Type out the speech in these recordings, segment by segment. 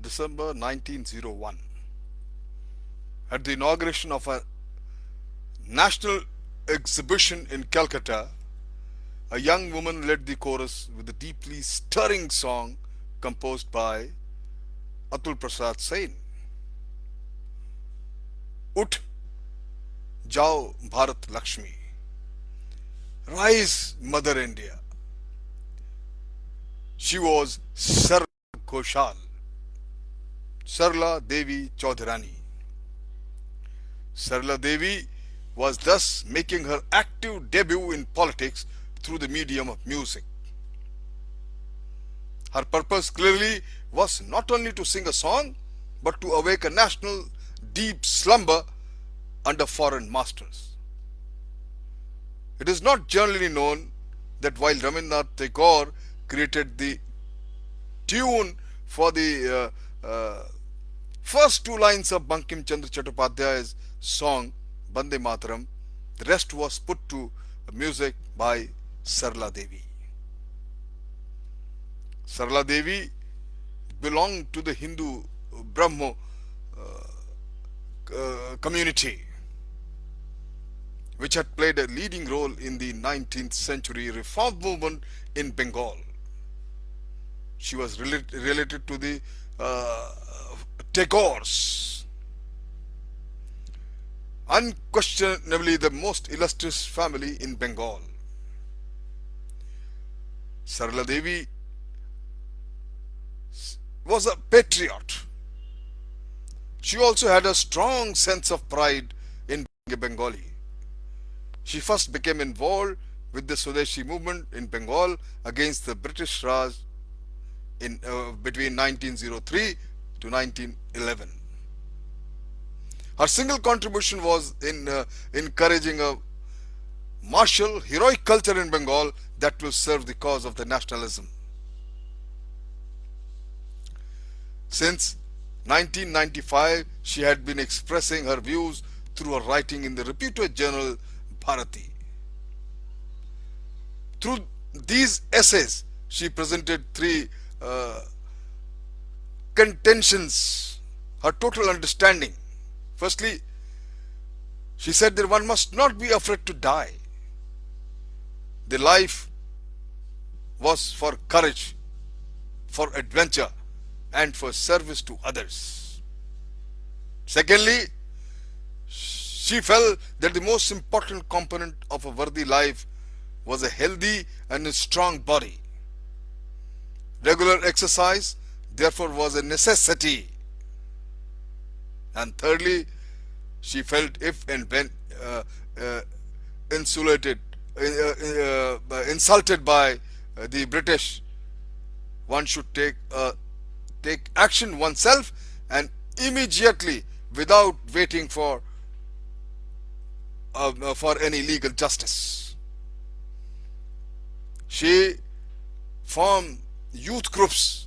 December 1901, at the inauguration of a national exhibition in Calcutta, a young woman led the chorus with a deeply stirring song composed by Atul Prasad Sen. Ut Jao Bharat Lakshmi. Rise, Mother India. She was Sarla Ghoshal, Sarla Devi Chaudhurani. Sarla Devi was thus making her active debut in politics through the medium of music. Her purpose clearly was not only to sing a song, but to awake a national deep slumber under foreign masters. It is not generally known that while Rabindranath Tagore created the tune for the first two lines of Bankim Chandra Chattopadhyay's song Bande Mataram, the rest was put to music by Sarla Devi. Sarla Devi belonged to the Hindu Brahmo community, which had played a leading role in the 19th century reform movement in Bengal. She was related to the Tagores, unquestionably the most illustrious family in Bengal. Sarla Devi was a patriot. She also had a strong sense of pride in being a Bengali. She first became involved with the Swadeshi movement in Bengal against the British Raj in between 1903 to 1911. Her single contribution was in encouraging a martial, heroic culture in Bengal that will serve the cause of the nationalism. Since 1995, she had been expressing her views through her writing in the reputed journal Bharati. Through these essays, she presented three contentions, her total understanding. Firstly, she said that one must not be afraid to die. The life was for courage, for adventure, and for service to others. Secondly, she felt that the most important component of a worthy life was a healthy and a strong body. Regular exercise, therefore, was a necessity. And thirdly, she felt if and when insulted by the British, one should take action oneself and immediately, without waiting for any legal justice. She formed youth groups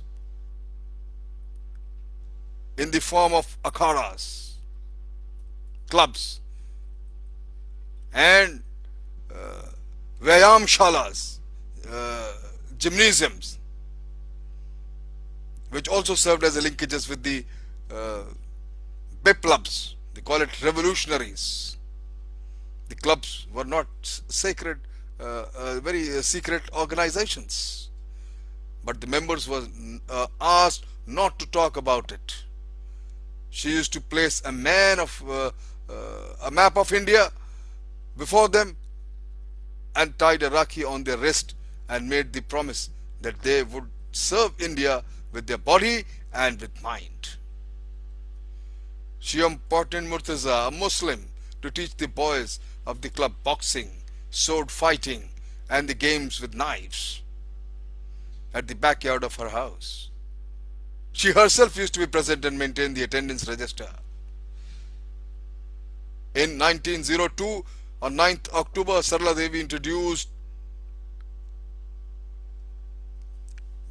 in the form of akhadas, clubs, and vyayam shalas, gymnasiums, which also served as a linkages with the biplabs. They call it revolutionaries. The clubs were not sacred, very secret organizations, but the members were asked not to talk about it. She used to place a map of India before them and tied a rakhi on their wrist and made the promise that they would serve India with their body and with mind. She appointed Murtaza, a Muslim, to teach the boys of the club boxing, sword fighting, and the games with knives at the backyard of her house. She herself used to be present and maintain the attendance register. In 1902, on 9th October, Sarla Devi introduced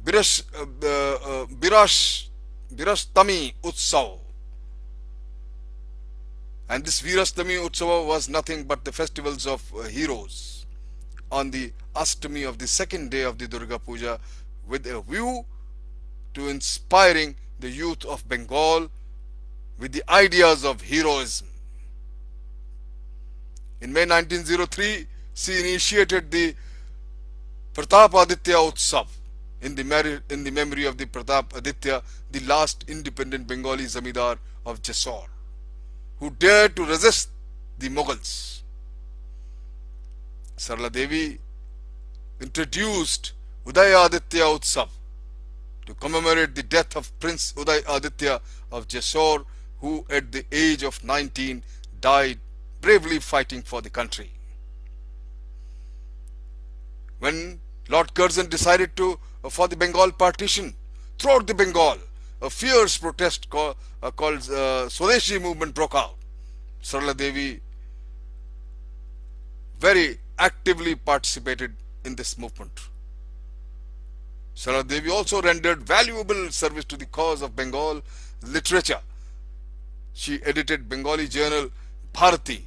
Virashtami Utsav. And this Virashtami Utsava was nothing but the festivals of heroes on the Ashtami of the second day of the Durga Puja, with a view to inspiring the youth of Bengal with the ideas of heroism. In May 1903, she initiated the Pratap Aditya Utsav in the memory of the Pratap Aditya, the last independent Bengali Zamidar of Jessore, who dared to resist the Mughals. Sarla Devi introduced Uday Aditya Utsav to commemorate the death of Prince Uday Aditya of Jessore, who at the age of 19 died bravely fighting for the country. When Lord Curzon decided for the Bengal partition, throughout the Bengal, a fierce protest called Swadeshi movement broke out. Sarla Devi very actively participated in this movement. Sarla Devi also rendered valuable service to the cause of Bengal literature. She edited Bengali journal Bharati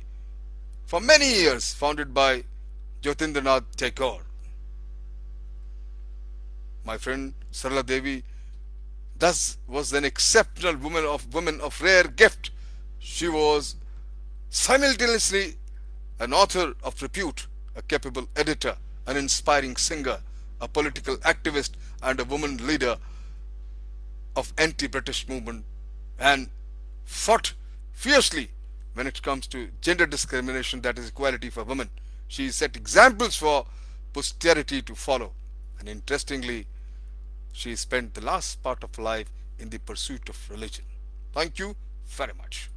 for many years, founded by Jyotindranath Tagore. My friend Sarla Devi thus was an exceptional woman of rare gift. She was simultaneously an author of repute, a capable editor, an inspiring singer, a political activist, and a woman leader of anti-British movement, and fought fiercely when it comes to gender discrimination, that is equality for women. She set examples for posterity to follow, and interestingly, she spent the last part of life in the pursuit of religion. Thank you very much.